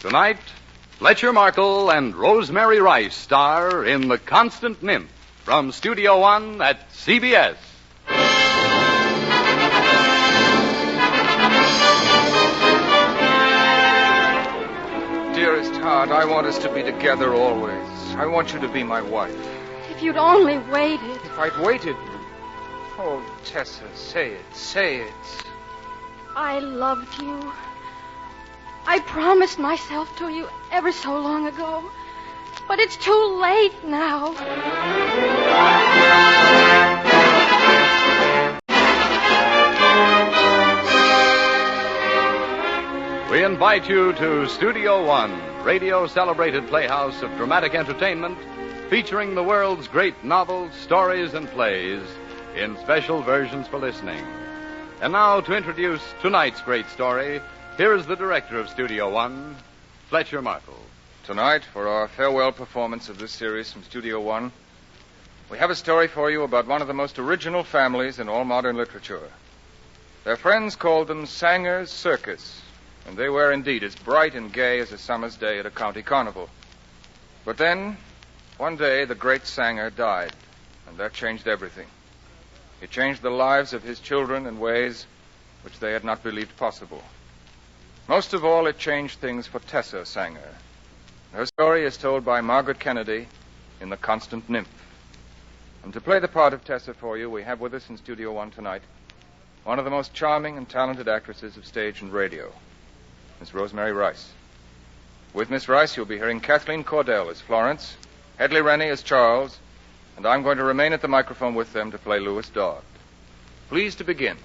Tonight, Fletcher Markle and Rosemary Rice star in The Constant Nymph from Studio One at CBS. Dearest heart, I want us to be together always. I want you to be my wife. If you'd only waited. If I'd waited. Oh, Tessa, say it. I loved you. I promised myself to you ever so long ago. But it's too late now. We invite you to Studio One, radio-celebrated playhouse of dramatic entertainment, featuring the world's great novels, stories, and plays in special versions for listening. And now, to introduce tonight's great story, here is the director of Studio One, Fletcher Markle. Tonight, for our farewell performance of this series from Studio One, we have a story for you about one of the most original families in all modern literature. Their friends called them Sanger's Circus, and they were indeed as bright and gay as a summer's day at a county carnival. But then, one day, the great Sanger died, and that changed everything. It changed the lives of his children in ways which they had not believed possible. Most of all, it changed things for Tessa Sanger. Her story is told by Margaret Kennedy in The Constant Nymph. And to play the part of Tessa for you, we have with us in Studio One tonight one of the most charming and talented actresses of stage and radio, Miss Rosemary Rice. With Miss Rice, you'll be hearing Kathleen Cordell as Florence, Hedley Rennie as Charles, and I'm going to remain at the microphone with them to play Louis Dodd. Please to begin.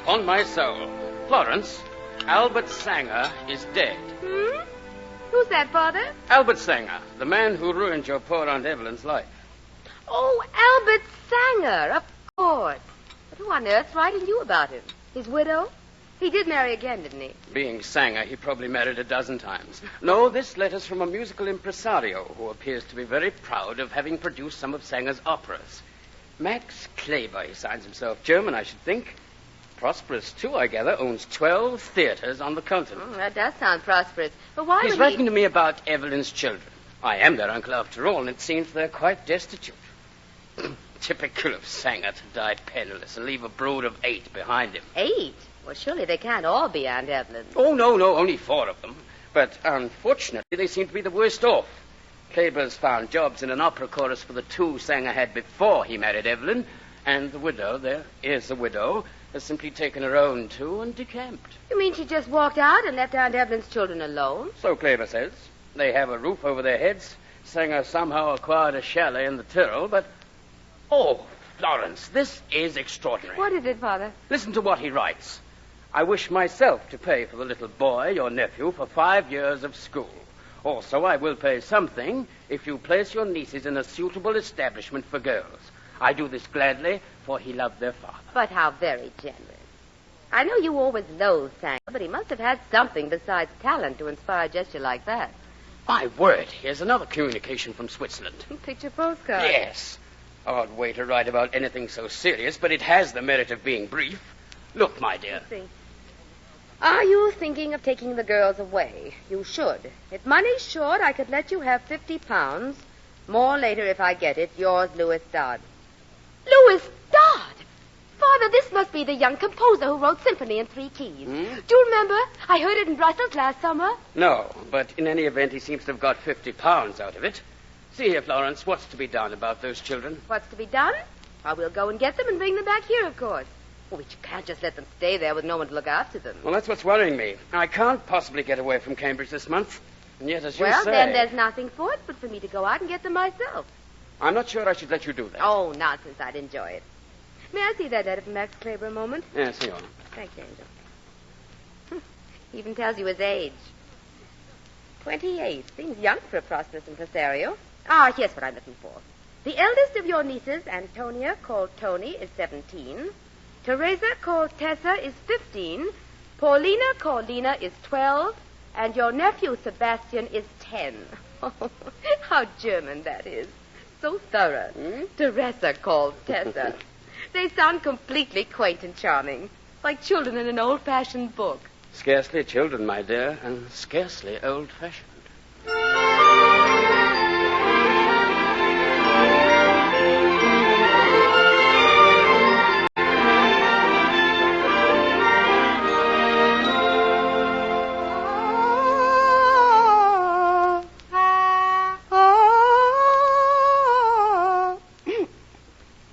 On my soul, Florence, Albert Sanger is dead. Who's that, Father? Albert Sanger, the man who ruined your poor Aunt Evelyn's life. Oh, Albert Sanger, of course. But who on earth's writing you about him? His widow? He did marry again, didn't he? Being Sanger, he probably married a dozen times. No, this letter's from a musical impresario who appears to be very proud of having produced some of Sanger's operas. Max Kleber, he signs himself. German, I should think. Prosperous, too, I gather. Owns 12 theaters on the continent. That does sound prosperous. But why He's writing to me about Evelyn's children. I am their uncle, after all, and it seems they're quite destitute. Typical of Sanger to die penniless and leave a brood of 8 behind him. 8? Well, surely they can't all be Aunt Evelyn. Oh, no, only 4 of them. But unfortunately, they seem to be the worst off. Kleber's found jobs in an opera chorus for the 2 Sanger had before he married Evelyn, and the widow, there is the widow, has simply taken her own 2 and decamped. You mean she just walked out and left Aunt Evelyn's children alone? So Kleber says. They have a roof over their heads. Sanger somehow acquired a chalet in the Tyrol, but... Oh, Florence, this is extraordinary. What is it, Father? Listen to what he writes. I wish myself to pay for the little boy, your nephew, for 5 years of school. Also, I will pay something if you place your nieces in a suitable establishment for girls. I do this gladly, for he loved their father. But how very generous. I know you always loathed Sanger, but he must have had something besides talent to inspire a gesture like that. My word, here's another communication from Switzerland. Picture postcard. Yes. Odd way to write about anything so serious, but it has the merit of being brief. Look, my dear. Let's see. Are you thinking of taking the girls away? You should. If money's short, I could let you have £50. More later if I get it. Yours, Louis Dodd. Louis Dodd! Father, this must be the young composer who wrote Symphony in 3 keys. Do you remember? I heard it in Brussels last summer. No, but in any event, he seems to have got £50 out of it. See here, Florence, what's to be done about those children? What's to be done? I will go and get them and bring them back here, of course. Oh, but you can't just let them stay there with no one to look after them. Well, that's what's worrying me. I can't possibly get away from Cambridge this month. And yet, as you say... Well, then there's nothing for it but for me to go out and get them myself. I'm not sure I should let you do that. Oh, nonsense. I'd enjoy it. May I see that letter from Max Claver a moment? Yes, Senor. Thank you, Angel. He even tells you his age. 28. Seems young for a prosperous impresario. Ah, here's what I'm looking for. The eldest of your nieces, Antonia, called Tony, is 17. Teresa, called Tessa, is 15. Paulina, called Lena, is 12. And your nephew, Sebastian, is 10. Oh, how German that is. So thorough. Teresa, called Tessa. They sound completely quaint and charming, like children in an old-fashioned book. Scarcely children, my dear, and scarcely old-fashioned.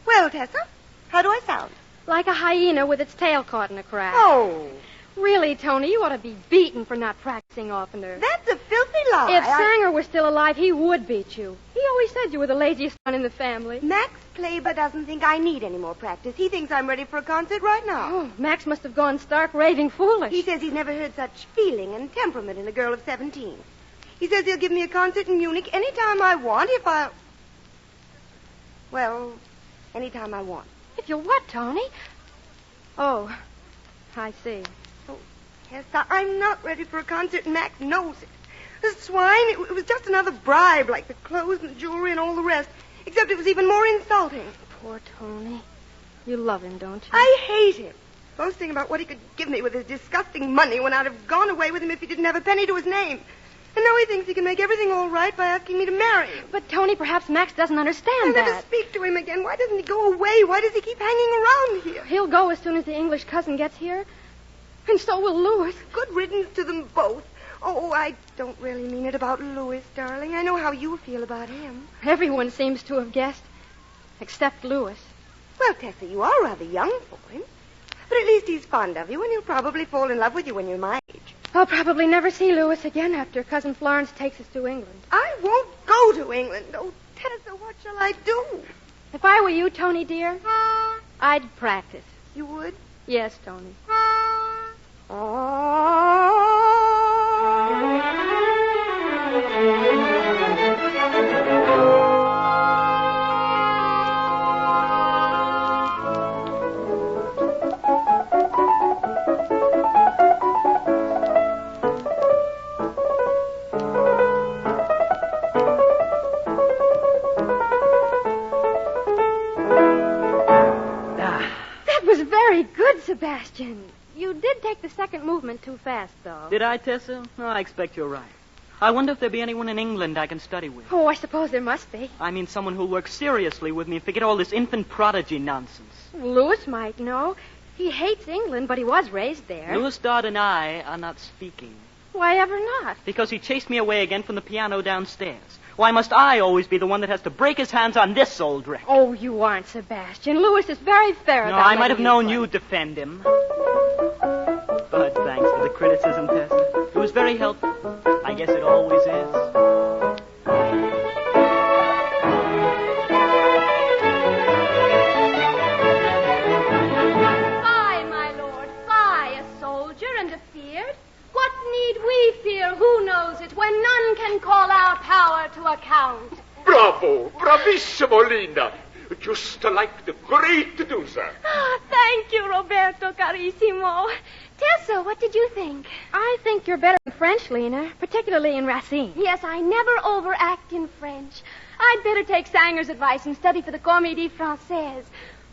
Well, Tessa, how do I sound? Like a hyena with its tail caught in a crack. Oh, Really, Tony, you ought to be beaten for not practicing oftener. that's a filthy lie. If Sanger were still alive, he would beat you. He always said you were the laziest one in the family. Max Claver doesn't think I need any more practice. He thinks I'm ready for a concert right now. Oh, Max must have gone stark raving foolish. He says he's never heard such feeling and temperament in a girl of 17. He says he'll give me a concert in Munich any time I want if I... Well, any time I want. If you're what, Tony? Oh, I see. Tessa, I'm not ready for a concert, and Max knows it. The swine, it was just another bribe, like the clothes and the jewelry and all the rest, except it was even more insulting. Poor Tony. You love him, don't you? I hate him. Boasting about what he could give me with his disgusting money when I'd have gone away with him if he didn't have a penny to his name. And now he thinks he can make everything all right by asking me to marry him. But, Tony, perhaps Max doesn't understand I'll that. never speak to him again. Why doesn't he go away? Why does he keep hanging around here? He'll go as soon as the English cousin gets here. And so will Louis. Good riddance to them both. Oh, I don't really mean it about Louis, darling. I know how you feel about him. Everyone seems to have guessed, except Louis. Well, Tessa, you are rather young for him. But at least he's fond of you, and he'll probably fall in love with you when you're my age. I'll probably never see Louis again after Cousin Florence takes us to England. I won't go to England. Oh, Tessa, what shall I do? If I were you, Tony, dear, I'd practice. You would? Yes, Tony. That was very good, Sebastian. You did take the second movement too fast, though. Did I, Tessa? Oh, I expect you're right. I wonder if there'll be anyone in England I can study with. Oh, I suppose there must be. I mean someone who'll work seriously with me and forget all this infant prodigy nonsense. Louis might know. He hates England, but he was raised there. Louis Dodd and I are not speaking. Why ever not? Because he chased me away again from the piano downstairs. Why must I always be the one that has to break his hands on this old wreck? Oh, you aren't, Sebastian. Louis is very fair No, about I might have letting known you you'd defend him. But thanks for the criticism, Tessa. It was very helpful. I guess it always is. Fie, my lord, fie, a soldier and a feared. What need we fear, who knows it, when none can call our power to account? Bravo! Bravissimo, Lina! Just like the great Medusa. Ah, thank you, Roberto Carissimo. Tessa, what did you think? I think you're better in French, Lena, particularly in Racine. Yes, I never overact in French. I'd better take Sanger's advice and study for the Comédie Française.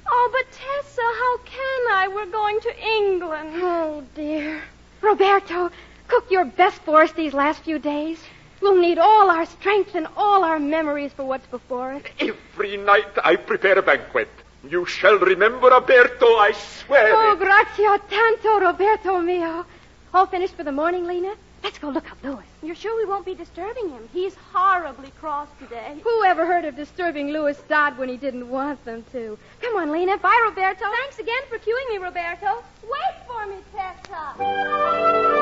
Oh, but Tessa, how can I? We're going to England. Oh, dear. Roberto, cook your best for us these last few days. We'll need all our strength and all our memories for what's before us. Every night I prepare a banquet. You shall remember, Roberto, I swear Oh, it. grazie tanto, Roberto mio. All finished for the morning, Lena? Let's go look up Louis. You're sure we won't be disturbing him? He's horribly cross today. Who ever heard of disturbing Louis Dodd when he didn't want them to? Come on, Lena. Bye, Roberto. Thanks again for cueing me, Roberto. Wait for me, Tessa.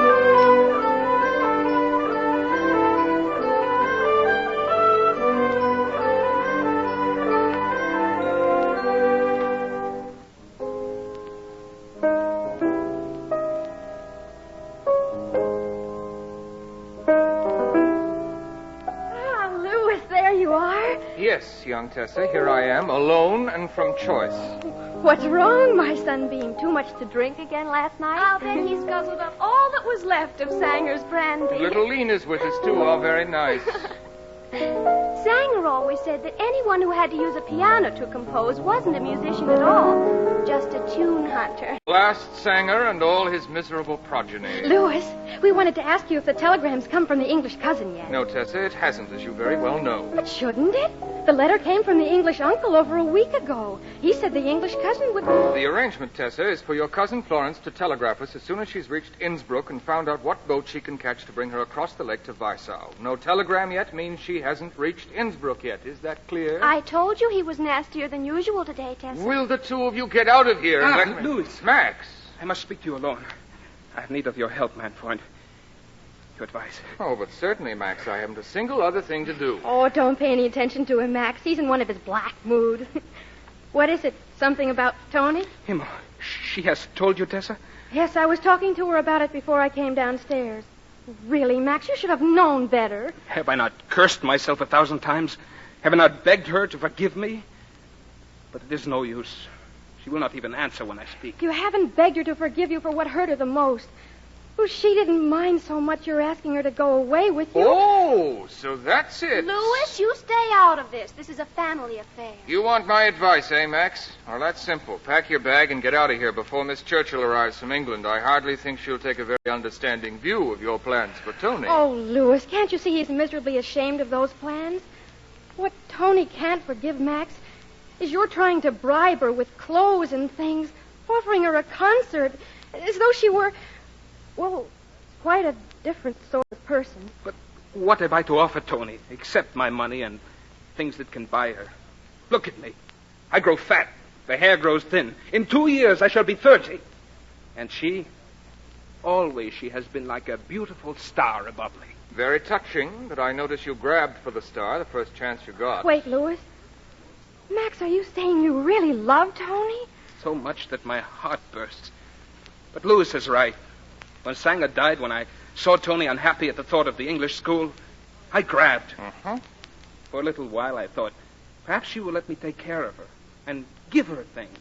Yes, young Tessa, here I am, alone and from choice. What's wrong, my sunbeam? Too much to drink again last night? I'll bet he's guzzled up all that was left of Sanger's brandy. Little Lena's wishes, too, are very nice. Sanger always said that anyone who had to use a piano to compose wasn't a musician at all, just a tune hunter. Last Sanger and all his miserable progeny. Louis, we wanted to ask you if the telegram's come from the English cousin yet. No, Tessa, it hasn't, as you very well know. But shouldn't it? The letter came from the English uncle over a week ago. He said the English cousin would... The arrangement, Tessa, is for your cousin Florence to telegraph us as soon as she's reached Innsbruck and found out what boat she can catch to bring her across the lake to Weissau. No telegram yet means she hasn't reached Innsbruck yet. Is that clear? I told you he was nastier than usual today, Tessa. Will the two of you get out of here and let me... Louis. Max. I must speak to you alone. I have need of your help, man, for your advice. Oh, but certainly, Max. I haven't a single other thing to do. Oh, don't pay any attention to him, Max. He's in one of his black moods. What is it? Something about Tony? Him. She has told you, Tessa? Yes, I was talking to her about it before I came downstairs. Really, Max, you should have known better. Have I not cursed myself 1,000 times? Have I not begged her to forgive me? But it is no use. She will not even answer when I speak. You haven't begged her to forgive you for what hurt her the most. Well, she didn't mind so much your asking her to go away with you. Oh, so that's it. Louis, you stay out of this. This is a family affair. You want my advice, eh, Max? Well, that's simple. Pack your bag and get out of here before Miss Churchill arrives from England. I hardly think she'll take a very understanding view of your plans for Tony. Oh, Louis, can't you see he's miserably ashamed of those plans? What Tony can't forgive, Max, is you're trying to bribe her with clothes and things, offering her a concert, as though she were, well, quite a different sort of person. But what have I to offer Tony, except my money and things that can buy her? Look at me. I grow fat. The hair grows thin. In 2 years, I shall be 30. And she, always she has been like a beautiful star above me. Very touching, but I notice you grabbed for the star the first chance you got. Wait, Louis. Max, are you saying you really love Tony? So much that my heart bursts. But Louis is right. When Sanger died, when I saw Tony unhappy at the thought of the English school, I grabbed. Uh-huh. For a little while, I thought, perhaps she will let me take care of her and give her things.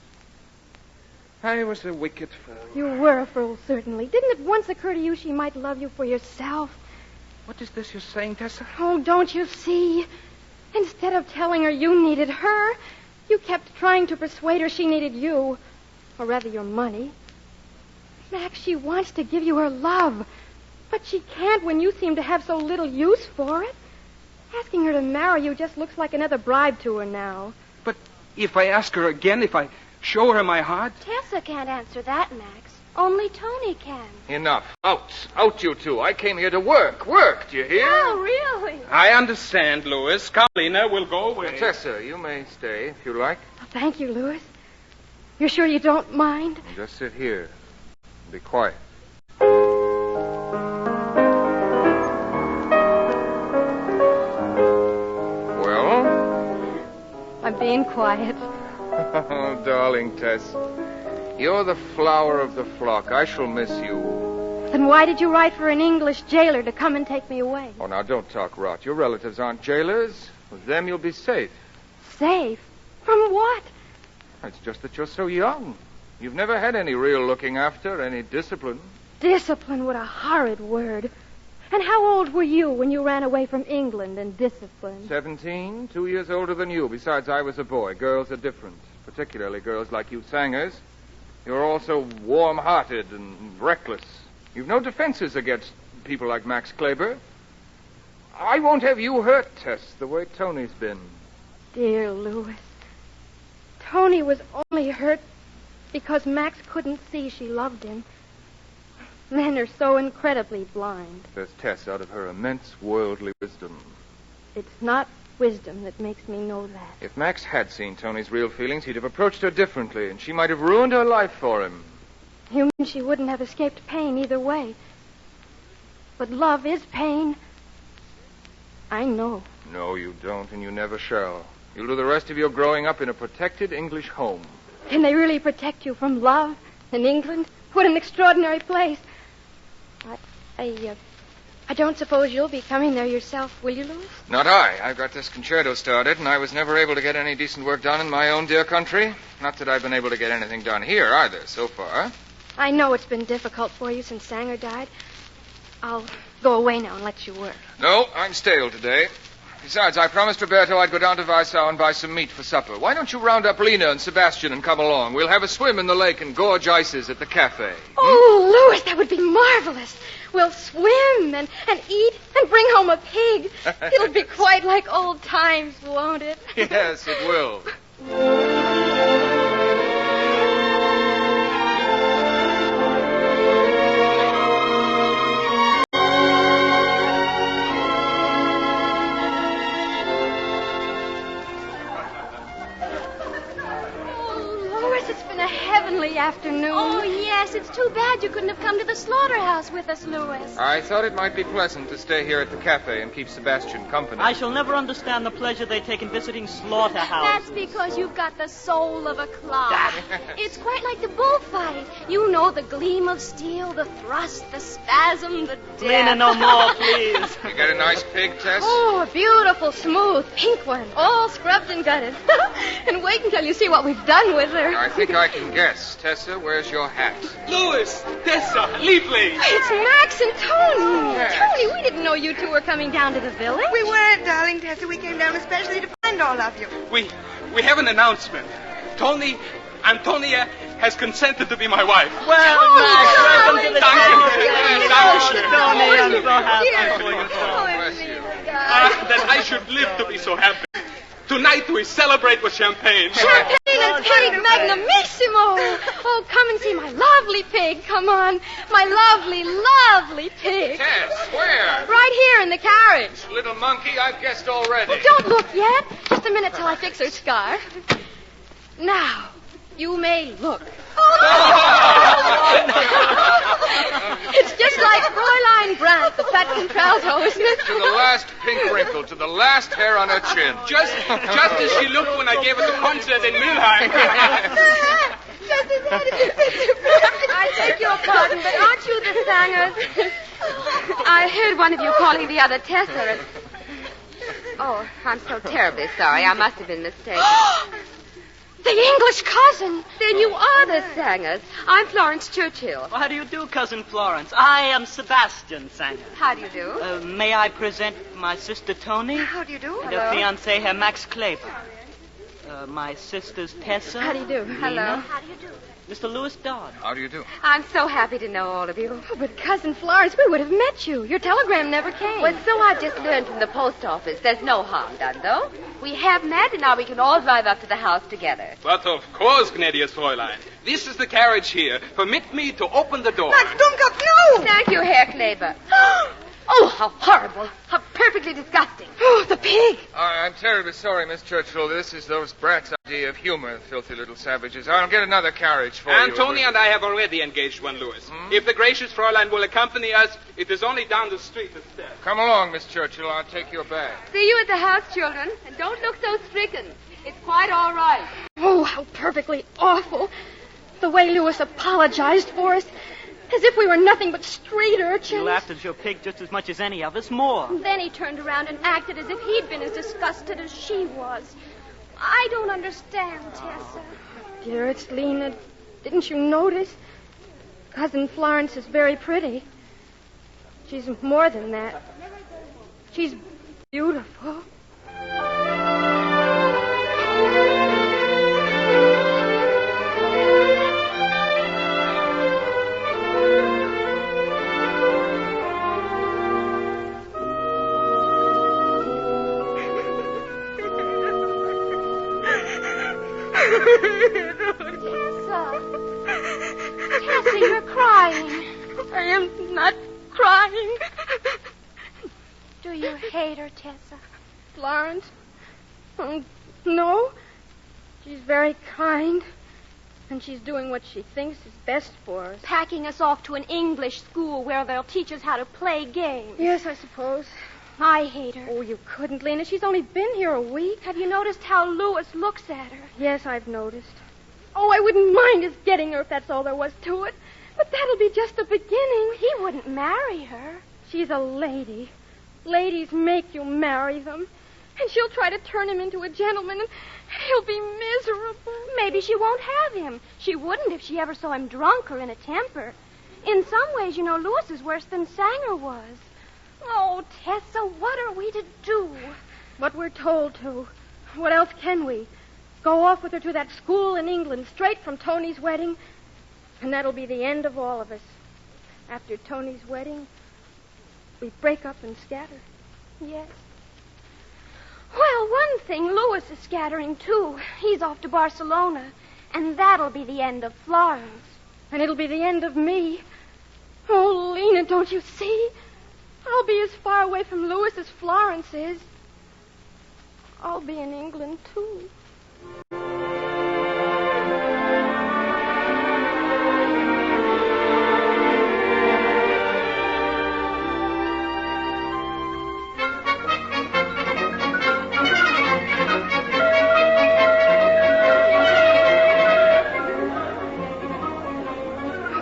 I was a wicked fool. You were a fool, certainly. Didn't it once occur to you she might love you for yourself? What is this you're saying, Tessa? Oh, don't you see? Instead of telling her you needed her, you kept trying to persuade her she needed you. Or rather, your money. Max, she wants to give you her love. But she can't when you seem to have so little use for it. Asking her to marry you just looks like another bribe to her now. But if I ask her again, if I show her my heart... Tessa can't answer that, Max. Only Tony can. Enough. Out. Out, you two. I came here to work. Work, do you hear? Oh, really? I understand, Louis. Come, Lena, we'll go away. Tessa, you may stay if you like. Oh, thank you, Louis. You're sure you don't mind? Just sit here. Be quiet. Well? I'm being quiet. Oh, darling Tess. You're the flower of the flock. I shall miss you. Then why did you write for an English jailer to come and take me away? Oh, now, don't talk rot. Your relatives aren't jailers. With them, you'll be safe. Safe? From what? It's just that you're so young. You've never had any real looking after, any discipline. Discipline, what a horrid word. And how old were you when you ran away from England and discipline? 17, 2 years older than you. Besides, I was a boy. Girls are different, particularly girls like you Sangers. You're all so warm-hearted and reckless. You've no defenses against people like Max Kleber. I won't have you hurt, Tess, the way Tony's been. Dear Louis. Tony was only hurt because Max couldn't see she loved him. Men are so incredibly blind. There's Tess out of her immense worldly wisdom. It's not wisdom that makes me know that. If Max had seen Tony's real feelings, he'd have approached her differently, and she might have ruined her life for him. You mean she wouldn't have escaped pain either way? But love is pain. I know. No, you don't, and you never shall. You'll do the rest of your growing up in a protected English home. Can they really protect you from love in England? What an extraordinary place. I I don't suppose you'll be coming there yourself, will you, Louis? Not I. I've got this concerto started, and I was never able to get any decent work done in my own dear country. Not that I've been able to get anything done here either, so far. I know it's been difficult for you since Sanger died. I'll go away now and let you work. No, I'm stale today. Besides, I promised Roberto I'd go down to Weissau and buy some meat for supper. Why don't you round up Lena and Sebastian and come along? We'll have a swim in the lake and gorge ices at the cafe. Oh, Louis, that would be marvelous. We'll swim and eat and bring home a pig. It'll be quite like old times, won't it? Yes, it will. Afternoon. Oh, yes. It's too bad you couldn't have come to the slaughterhouse with us, Louis. I thought it might be pleasant to stay here at the cafe and keep Sebastian company. I shall never understand the pleasure they take in visiting slaughterhouses. That's because you've got the soul of a clown. It's quite like the bullfight. You know the gleam of steel, the thrust, the spasm, the death. Lena, no more, please. You got a nice pig, Tess? Oh, a beautiful, smooth, pink one. All scrubbed and gutted. And wait until you see what we've done with her. I think I can guess. Tessa, where's your hat? Louis, Tessa, Liebling. It's Max and Tony. Max. Tony, we didn't know you two were coming down to the village. We weren't, darling Tessa. We came down especially to find all of you. We have an announcement. Antonia has consented to be my wife. Well, Max, welcome to the Dankeschön. Tony, I'm so happy Dear. for you. That I should live to be so happy. Tonight we celebrate with champagne. Champagne and cake, magnanissimo. Oh, come and see my lovely pig. Come on. My lovely, lovely pig. Tess, where? Right here in the carriage. Little monkey, I've guessed already. Oh, don't look yet. Just a minute till I fix her scarf. Now, you may look. It's just like Fräulein Brandt, the fat contralto, isn't it? To the last pink wrinkle, to the last hair on her chin. Just as she looked when I gave her the concert in Mülheim. Just as I beg your pardon, but aren't you the Sangers? I heard one of you calling the other Tessa. Oh, I'm so terribly sorry. I must have been mistaken. The English cousin. Then you are the Sangers. I'm Florence Churchill. Well, how do you do, Cousin Florence? I am Sebastian Sanger. How do you do? May I present my sister Tony? How do you do? And her fiancé, Herr Max Kleber. My sisters Tessa. How do you do? Hello. How do you do? Mr. Louis Dodd. How do you do? I'm so happy to know all of you. Oh, but Cousin Florence, we would have met you. Your telegram never came. Well, so I just learned from the post office. There's no harm done, though. We have met, and now we can all drive up to the house together. But of course, gnädiges Fräulein. This is the carriage here. Permit me to open the door. Max, don't go. No! Thank you, Herr Kleber. Oh, how horrible. How perfectly disgusting. Oh, the pig. I'm terribly sorry, Miss Churchill. This is those brats' idea of humor, filthy little savages. I'll get another carriage for you. Antonia and I have already engaged one, Louis. If the gracious Fräulein will accompany us, it is only down the street instead. Come along, Miss Churchill. I'll take your bag. See you at the house, children. And don't look so stricken. It's quite all right. Oh, how perfectly awful. The way Louis apologized for us. As if we were nothing but street urchins. He laughed at your pig just as much as any of us, more. Then he turned around and acted as if he'd been as disgusted as she was. I don't understand, Tessa. Dearest Lena, didn't you notice? Cousin Florence is very pretty. She's more than that. She's beautiful. Tessa, you're crying. I am not crying. Do you hate her, Tessa? Florence? Oh, no. She's very kind. And she's doing what she thinks is best for us. Packing us off to an English school where they'll teach us how to play games. Yes, I suppose. I hate her. Oh, you couldn't, Lena. She's only been here a week. Have you noticed how Louis looks at her? Yes, I've noticed. Oh, I wouldn't mind his getting her if that's all there was to it. But that'll be just the beginning. He wouldn't marry her. She's a lady. Ladies make you marry them. And she'll try to turn him into a gentleman, and he'll be miserable. Maybe she won't have him. She wouldn't if she ever saw him drunk or in a temper. In some ways, you know, Louis is worse than Sanger was. Oh, Tessa, what are we to do? What we're told to. What else can we? Go off with her to that school in England, straight from Tony's wedding, and that'll be the end of all of us. After Tony's wedding, we break up and scatter. Yes. Well, one thing, Louis is scattering, too. He's off to Barcelona, and that'll be the end of Florence. And it'll be the end of me. Oh, Lena, don't you see? I'll be as far away from Louis as Florence is. I'll be in England, too.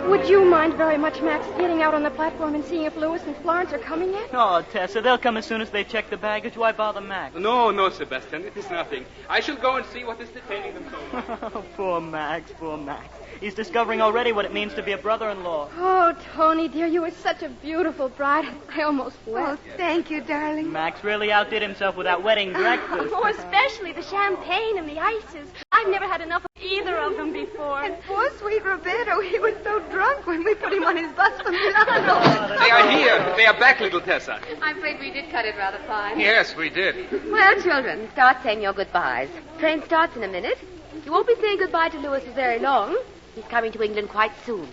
Would you mind very much, Max, getting out on the platform and seeing if Louis and Florence are coming yet? Oh, Tessa, they'll come as soon as they check the baggage. Why bother Max? No, Sebastian, it is nothing. I shall go and see what is detaining them so much. Poor Max, poor Max. He's discovering already what it means to be a brother-in-law. Oh, Tony, dear, you were such a beautiful bride. I almost wept. Oh, thank you, darling. Max really outdid himself with that wedding breakfast. Oh, especially the champagne and the ices. I've never had enough of either of them before. And poor sweet Roberto, he was so drunk when we put him on his bus from Milano. They are here. They are back, little Tessa. I'm afraid we did cut it rather fine. Yes, we did. Well, children, start saying your goodbyes. Train starts in a minute. You won't be saying goodbye to Louis for very long. He's coming to England quite soon.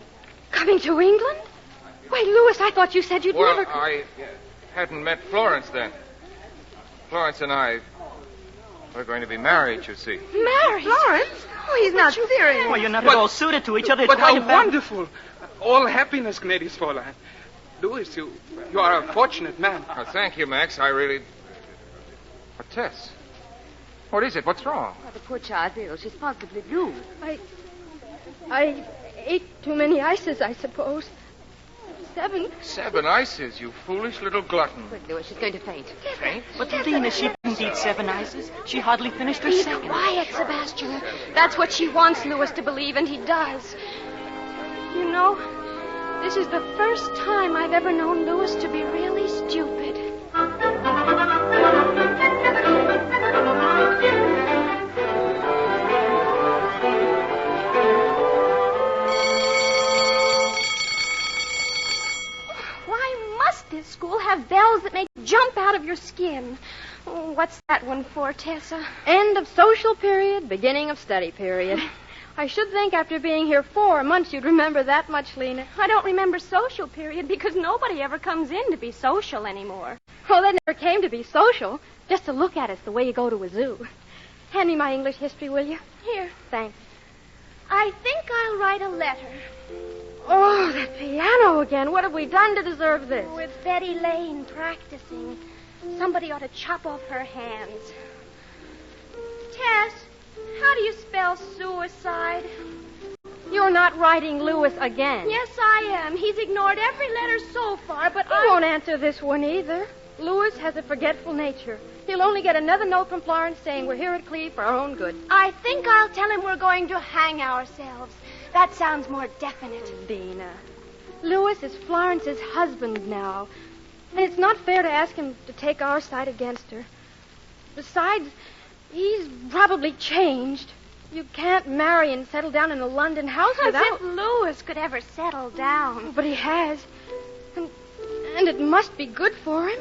Coming to England? Wait, Louis, I thought you said you'd Well, never... I hadn't met Florence then. Florence and I, we're going to be married, you see. Married? Florence? Oh, he's not serious. Well, you're not at all suited to each other. It's But quite how a bad- wonderful. All happiness, gnädiges Fräulein. Louis, you are a fortunate man. Oh, thank you, Max. I really... But, Tess, what is it? What's wrong? Oh, the poor child's ill. She's positively blue. I ate too many ices, I suppose. 7. 7 ices, you foolish little glutton. Quick, Louis, she's going to faint. Faint? But Lena, she didn't eat 7 ices. She hardly finished her Be second. quiet, Sebastian. That's what she wants Louis to believe, and he does. You know, this is the first time I've ever known Louis to be really stupid. This school have bells that make you jump out of your skin. Oh, what's that one for, Tessa? End of social period, beginning of study period. I should think after being here 4 months you'd remember that much, Lena. I don't remember social period because nobody ever comes in to be social anymore. Oh, they never came to be social, just to look at us the way you go to a zoo. Hand me my English history, will you? Here. Thanks. I think I'll write a letter. Oh, that piano again. What have we done to deserve this? With Betty Lane practicing. Somebody ought to chop off her hands. Tess, how do you spell suicide? You're not writing Louis again. Yes, I am. He's ignored every letter so far, but He won't answer this one either. Louis has a forgetful nature. He'll only get another note from Florence saying we're here at Cleve for our own good. I think I'll tell him we're going to hang ourselves. That sounds more definite. Dina, Louis is Florence's husband now. And it's not fair to ask him to take our side against her. Besides, he's probably changed. You can't marry and settle down in a London house without... As if Louis could ever settle down. But he has. And it must be good for him.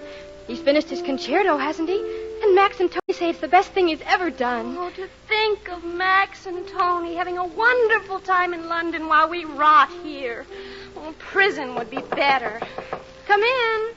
He's finished his concerto, hasn't he? And Max and Tony say it's the best thing he's ever done. Oh, to think of Max and Tony having a wonderful time in London while we rot here. Oh, prison would be better. Come in.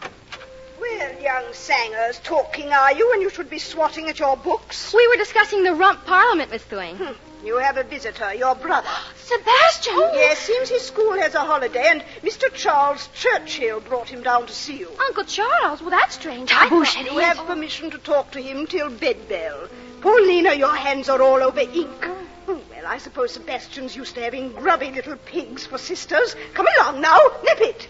Well, young Sangers, talking are you, when you should be swatting at your books? We were discussing the rump parliament, Miss Thwing. You have a visitor, your brother. Sebastian! Yes, seems his school has a holiday, and Mr. Charles Churchill brought him down to see you. Uncle Charles? Well, that's strange. You have permission to talk to him till bedbell. Poor Lena, your hands are all over ink. Well, I suppose Sebastian's used to having grubby little pigs for sisters. Come along now, nip it.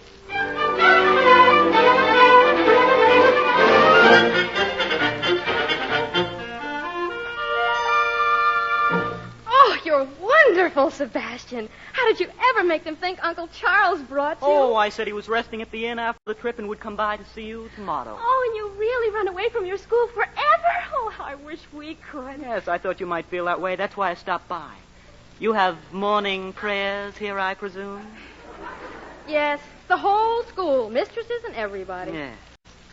Oh, you're wonderful, Sebastian. How did you ever make them think Uncle Charles brought you? Oh, I said he was resting at the inn after the trip and would come by to see you tomorrow. Oh, and you really run away from your school forever? Oh, I wish we could. Yes, I thought you might feel that way. That's why I stopped by. You have morning prayers here, I presume? Yes, the whole school, mistresses and everybody. Yes.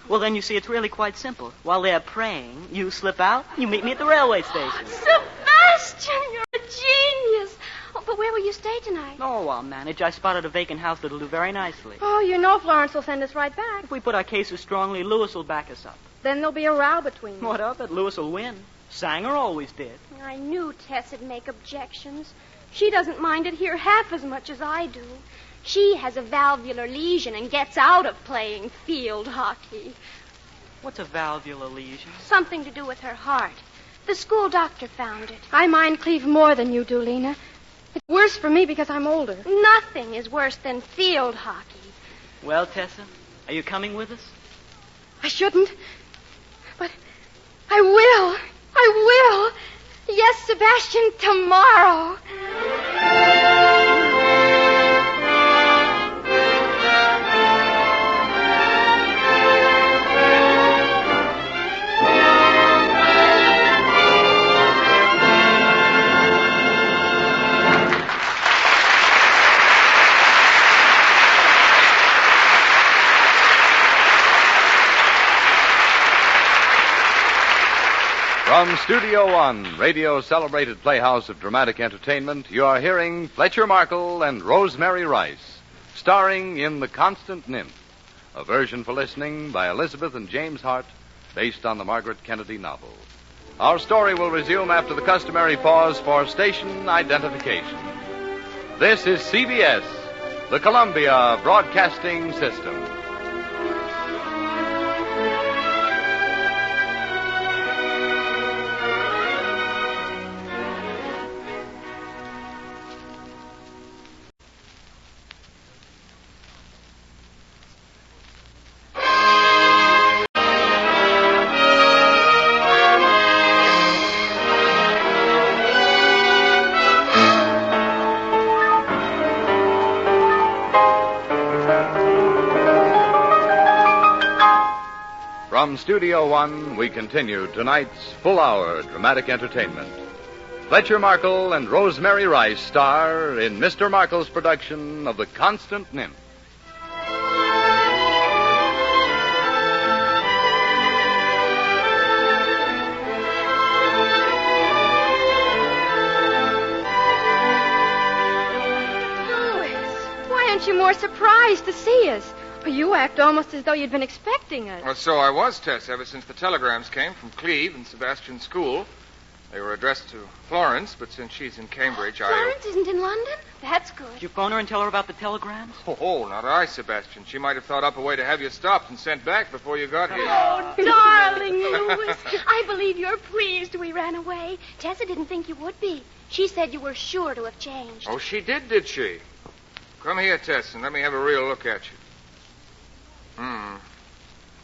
Well, then you see, it's really quite simple. While they're praying, you slip out, you meet me at the railway station. Sebastian, you're a genius. Oh, but where will you stay tonight? Oh, I'll manage. I spotted a vacant house that'll do very nicely. Oh, you know Florence will send us right back. If we put our cases strongly, Lewis will back us up. Then there'll be a row between them. What of it? Lewis will win. Sanger always did. I knew Tess would make objections. She doesn't mind it here half as much as I do. She has a valvular lesion and gets out of playing field hockey. What's a valvular lesion? Something to do with her heart. The school doctor found it. I mind Cleve more than you do, Lena. It's worse for me because I'm older. Nothing is worse than field hockey. Well, Tessa, are you coming with us? I shouldn't, but I will. I will. Yes, Sebastian, tomorrow. From Studio One, radio celebrated playhouse of dramatic entertainment, you are hearing Fletcher Markle and Rosemary Rice, starring in The Constant Nymph, a version for listening by Elizabeth and James Hart, based on the Margaret Kennedy novel. Our story will resume after the customary pause for station identification. This is CBS, the Columbia Broadcasting System. From Studio One, we continue tonight's full-hour dramatic entertainment. Fletcher Markle and Rosemary Rice star in Mr. Markle's production of The Constant Nymph. Louis, why aren't you more surprised to see us? You act almost as though you'd been expecting us. Well, so I was, Tess, ever since the telegrams came from Cleve and Sebastian's school. They were addressed to Florence, but since she's in Cambridge, Florence isn't in London? That's good. Did you phone her and tell her about the telegrams? Oh, not I, Sebastian. She might have thought up a way to have you stopped and sent back before you got here. Oh, darling Louis. I believe you're pleased we ran away. Tessa didn't think you would be. She said you were sure to have changed. Oh, she did she? Come here, Tess, and let me have a real look at you.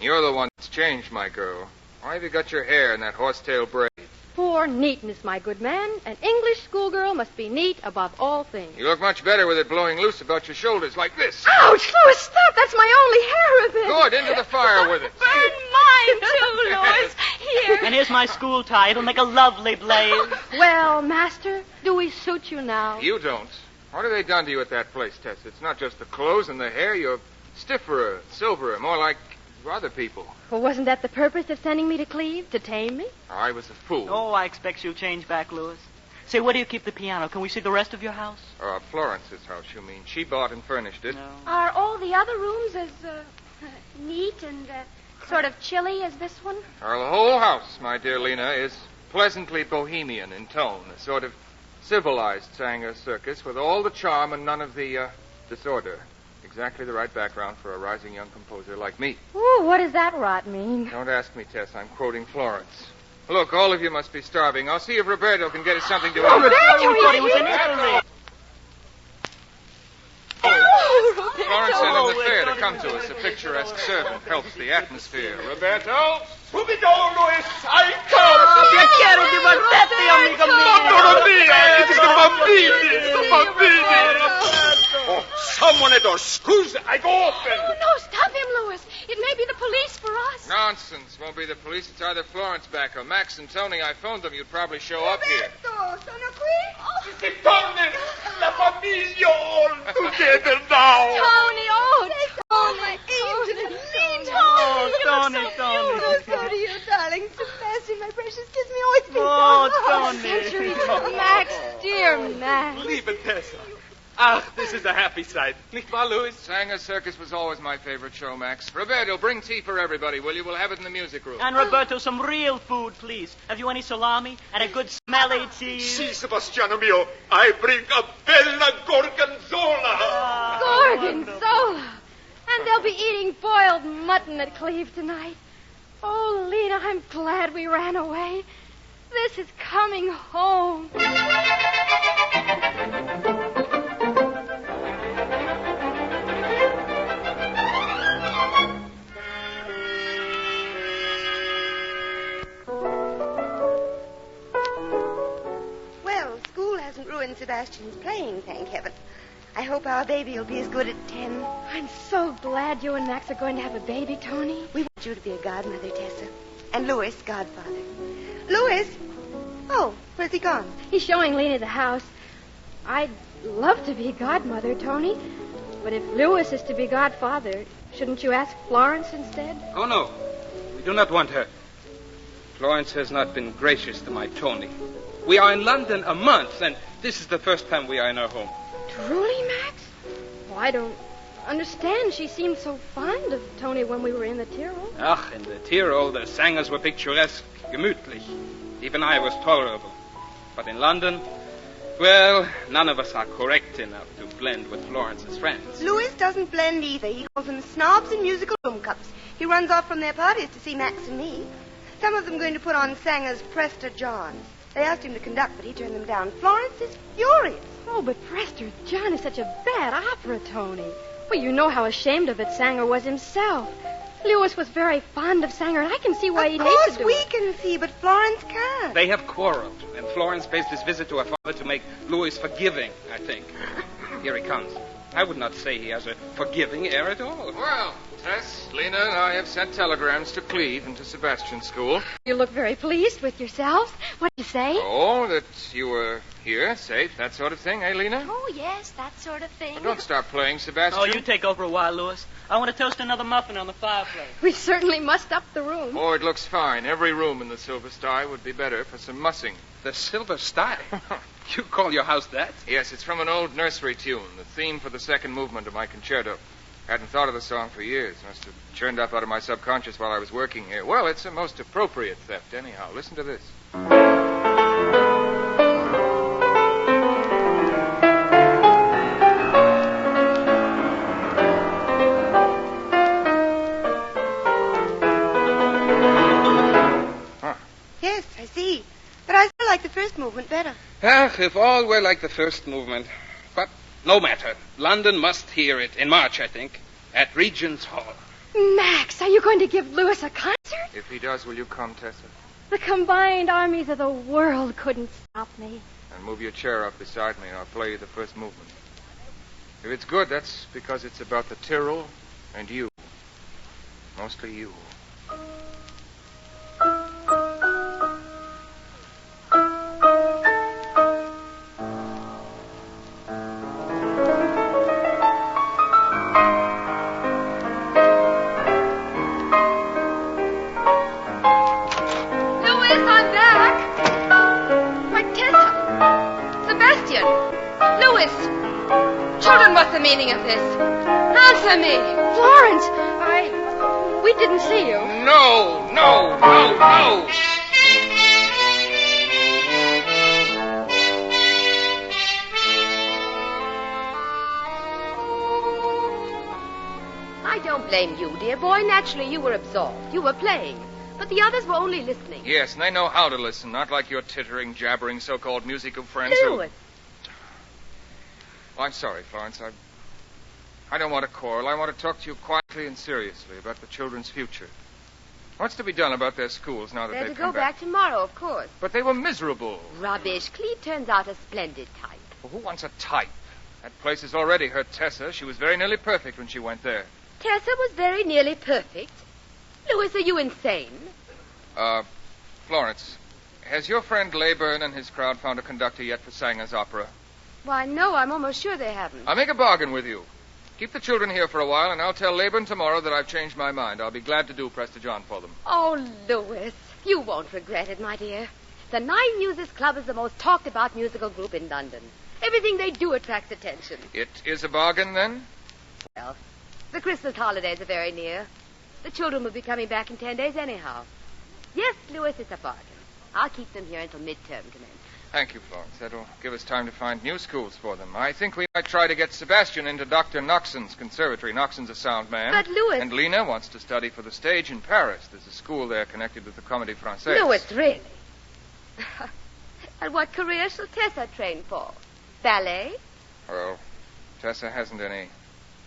You're the one that's changed, my girl. Why have you got your hair in that horsetail braid? For neatness, my good man. An English schoolgirl must be neat above all things. You look much better with it blowing loose about your shoulders like this. Ouch, Louis, stop. That's my only hair ribbon. Good, into the fire with it. Burn mine, too, Louis. Here. And here's my school tie. It'll make a lovely blaze. Well, master, do we suit you now? You don't. What have they done to you at that place, Tess? It's not just the clothes and the hair. You're stiffer, silverer, more like other people. Well, wasn't that the purpose of sending me to Cleve? To tame me? I was a fool. Oh, I expect you'll change back, Louis. Say, where do you keep the piano? Can we see the rest of your house? Florence's house, you mean. She bought and furnished it. No. Are all the other rooms as neat and sort of chilly as this one? Well, the whole house, my dear Lena, is pleasantly bohemian in tone. A sort of civilized Sanger circus with all the charm and none of the disorder. Exactly the right background for a rising young composer like me. Ooh, what does that rot mean? Don't ask me, Tess. I'm quoting Florence. Look, all of you must be starving. I'll see if Roberto can get us something to eat. Roberto, we thought he was in Italy. Florence sent him the fare to come to us. A picturesque servant helps the atmosphere. Roberto? Subito, Luis! I come! Piacere di vederti, amico mio! Donna mia! It is the bambini! It's the bambini! Oh, someone at door. Scusa, I go open. Oh, no, stop him, Louis. It may be the police for us. Nonsense. Won't be the police. It's either Florence back or Max and Tony. I phoned them. You'd probably show up here. Roberto, sono qui? Si torni! La famiglia all together now! Tony, oh, Oh, my angel. Oh, Tony, Tony. Oh, so do you, darling. Sebastian, my precious, kiss me. Oh, it's been Oh, so Tony. Max, dear Max. Leave it, Tessa. Ah, this is a happy sight. Nicht wahr, Louis? Sanger Circus was always my favorite show, Max. Roberto, bring tea for everybody, will you? We'll have it in the music room. And Roberto, some real food, please. Have you any salami and a good smelly cheese? Si, Sebastiano mio. I bring a bella gorgonzola. Gorgonzola. And they'll be eating boiled mutton at Cleve tonight. Oh, Lena, I'm glad we ran away. This is coming home. Well, school hasn't ruined Sebastian's playing, thank heaven. I hope our baby will be as good at 10. I'm so glad you and Max are going to have a baby, Tony. We want you to be a godmother, Tessa. And Louis, godfather. Louis? Oh, where's he gone? He's showing Lena the house. I'd love to be godmother, Tony. But if Louis is to be godfather, shouldn't you ask Florence instead? Oh, no. We do not want her. Florence has not been gracious to my Tony. We are in London a month, and this is the first time we are in her home. Truly, Max? Oh, I don't understand. She seemed so fond of Tony when we were in the Tyrol. Ach, in the Tyrol, the singers were picturesque, gemütlich. Even I was tolerable. But in London, well, none of us are correct enough to blend with Florence's friends. Louis doesn't blend either. He calls them snobs and musical room cups. He runs off from their parties to see Max and me. Some of them going to put on Sanger's Prester Johns. They asked him to conduct, but he turned them down. Florence is furious. Oh, but Prester John is such a bad opera, Tony. Well, you know how ashamed of it Sanger was himself. Louis was very fond of Sanger, and I can see why he'd hate to Of course do we it. can see, but Florence can't. They have quarreled, and Florence based his visit to her father to make Louis forgiving, I think. Here he comes. I would not say he has a forgiving air at all. Well, Tess, Lena, and I have sent telegrams to Cleve and to Sebastian's school. You look very pleased with yourselves. What'd you say? Oh, that you were here, safe, that sort of thing, eh, Lena? Oh, yes, that sort of thing. Well, don't stop playing, Sebastian. Oh, you take over a while, Louis. I want to toast another muffin on the fireplace. We certainly must up the room. Oh, it looks fine. Every room in the Silver Sty would be better for some mussing. The Silver Sty? You call your house that? Yes, it's from an old nursery tune, the theme for the second movement of my concerto. Hadn't thought of the song for years. Must have churned up out of my subconscious while I was working here. Well, it's a most appropriate theft, anyhow. Listen to this. Yes, I see. But I still like the first movement better. Ah, if all were like the first movement. But no matter. London must hear it in March, I think, at Regent's Hall. Max, are you going to give Louis a concert? If he does, will you come, Tessa? The combined armies of the world couldn't stop me. And move your chair up beside me, and I'll play you the first movement. If it's good, that's because it's about the Tyrol and you. Mostly you. Children, what's the meaning of this? Answer me. Florence, we didn't see you. No, no, no, no. I don't blame you, dear boy. Naturally, you were absorbed. You were playing. But the others were only listening. Yes, and they know how to listen, not like your tittering, jabbering so-called musical friends Louis. Oh, I'm sorry, Florence. I don't want to quarrel. I want to talk to you quietly and seriously about the children's future. What's to be done about their schools now that They're they've to come go back tomorrow, of course. But they were miserable. Rubbish. Cleve turns out a splendid type. Well, who wants a type? That place has already hurt Tessa. She was very nearly perfect when she went there. Tessa was very nearly perfect. Louis, are you insane? Florence, has your friend Leyburn and his crowd found a conductor yet for Sanger's opera? Why, no, I'm almost sure they haven't. I'll make a bargain with you. Keep the children here for a while, and I'll tell Leyburn tomorrow that I've changed my mind. I'll be glad to do Presta John for them. Oh, Louis, you won't regret it, my dear. The Nine Muses Club is the most talked-about musical group in London. Everything they do attracts attention. It is a bargain, then? Well, the Christmas holidays are very near. The children will be coming back in 10 days anyhow. Yes, Louis, it's a bargain. I'll keep them here until midterm commences. Thank you, Florence. That'll give us time to find new schools for them. I think we might try to get Sebastian into Dr. Noxon's conservatory. Noxon's a sound man. But, Louis... And Lena wants to study for the stage in Paris. There's a school there connected with the Comédie Française. Louis, really? And what career shall Tessa train for? Ballet? Well, Tessa hasn't any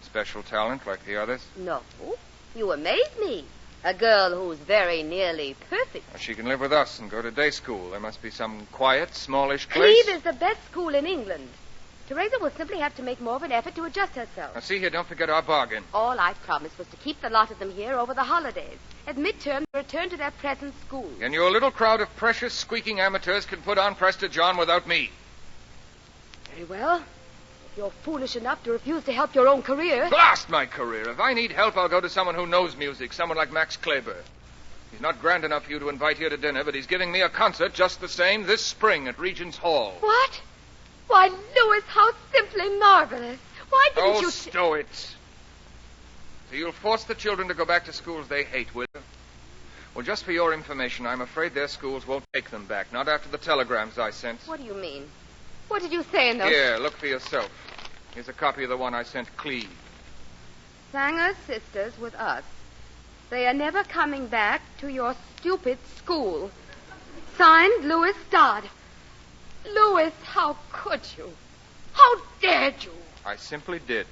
special talent like the others. No. You amaze me. A girl who's very nearly perfect. Well, she can live with us and go to day school. There must be some quiet, smallish place. Cleve is the best school in England. Teresa will simply have to make more of an effort to adjust herself. Now, see here, don't forget our bargain. All I promised was to keep the lot of them here over the holidays. At midterm, they return to their present school. And your little crowd of precious, squeaking amateurs can put on Presta John without me. Very well. If you're foolish enough to refuse to help your own career... Blast my career. If I need help, I'll go to someone who knows music, someone like Max Kleber. He's not grand enough for you to invite here to dinner, but he's giving me a concert just the same this spring at Regent's Hall. What? Why, Louis, how simply marvelous. Why didn't you... Oh, stow it. So you'll force the children to go back to schools they hate, will you? Well, just for your information, I'm afraid their schools won't take them back, not after the telegrams I sent. What do you mean? What did you say in those... Here, look for yourself. Here's a copy of the one I sent Cleve. Sanger's sisters with us. They are never coming back to your stupid school. Signed, Louis Dodd. Louis, how could you? How dared you? I simply did.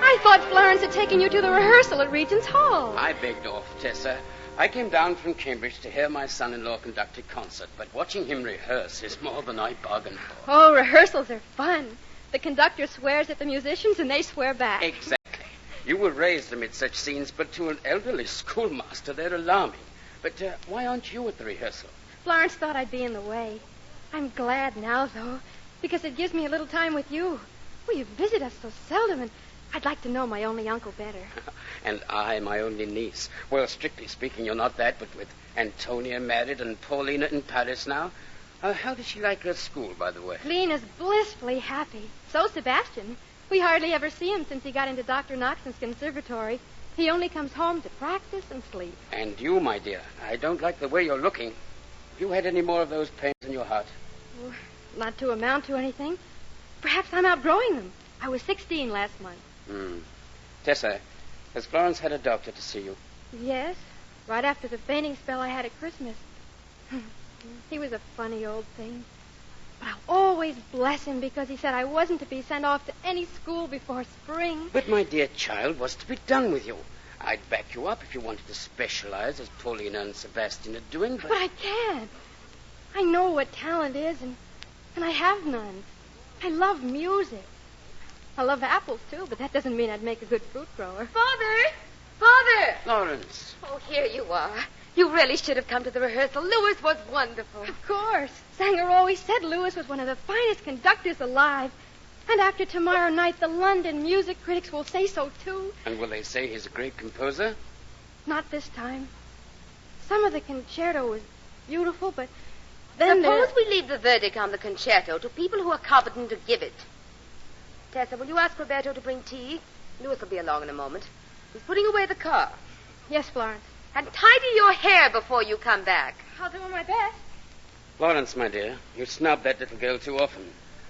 I thought Florence had taken you to the rehearsal at Regent's Hall. I begged off, Tessa. I came down from Cambridge to hear my son-in-law conduct a concert, but watching him rehearse is more than I bargained for. Oh, rehearsals are fun. The conductor swears at the musicians and they swear back. Exactly. You were raised amid such scenes, but to an elderly schoolmaster, they're alarming. But why aren't you at the rehearsal? Florence thought I'd be in the way. I'm glad now, though, because it gives me a little time with you. Well, you visit us so seldom, and I'd like to know my only uncle better. And I, my only niece. Well, strictly speaking, you're not that, but with Antonia married and Paulina in Paris now. How does she like her school, by the way? Lena's blissfully happy. So Sebastian. We hardly ever see him since he got into Dr. Noxon's conservatory. He only comes home to practice and sleep. And you, my dear, I don't like the way you're looking. Have you had any more of those pains in your heart? Oh, not to amount to anything. Perhaps I'm outgrowing them. I was 16 last month. Tessa, has Florence had a doctor to see you? Yes, right after the fainting spell I had at Christmas. He was a funny old thing. But I'll always bless him because he said I wasn't to be sent off to any school before spring. But, my dear child, what's to be done with you? I'd back you up if you wanted to specialize, as Paulina and Sebastian are doing, But I can't. I know what talent is, and I have none. I love music. I love apples, too, but that doesn't mean I'd make a good fruit grower. Father! Father! Florence. Oh, here you are. You really should have come to the rehearsal. Louis was wonderful. Of course. Sanger always said Louis was one of the finest conductors alive. And after tomorrow night, the London music critics will say so, too. And will they say he's a great composer? Not this time. Some of the concerto was beautiful, but then Suppose we leave the verdict on the concerto to people who are competent to give it. Tessa, will you ask Roberto to bring tea? Louis will be along in a moment. He's putting away the car. Yes, Florence. And tidy your hair before you come back. I'll do my best. Florence, my dear, you snub that little girl too often.